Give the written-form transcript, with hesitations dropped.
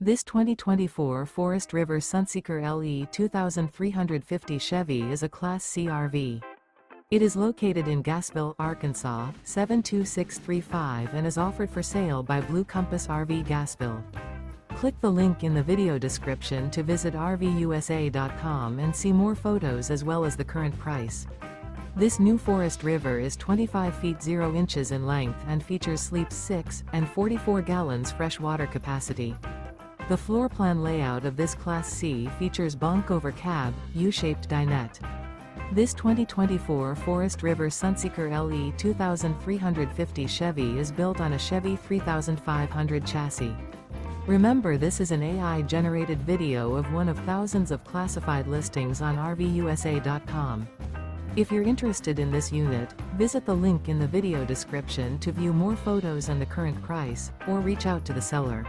This 2024 Forest River Sunseeker LE 2350 Chevy is a Class C RV. It is located in Gassville, Arkansas, 72635 and is offered for sale by Blue Compass RV Gassville. Click the link in the video description to visit RVUSA.com and see more photos as well as the current price. This new Forest River is 25 feet 0 inches in length and features sleeps 6 and 44 gallons fresh water capacity. The floor plan layout of this Class C features Bunk Over Cab, U-shaped dinette. This 2024 Forest River Sunseeker LE 2350 Chevy is built on a Chevy 3500 chassis. Remember, this is an AI-generated video of one of thousands of classified listings on RVUSA.com. If you're interested in this unit, visit the link in the video description to view more photos and the current price, or reach out to the seller.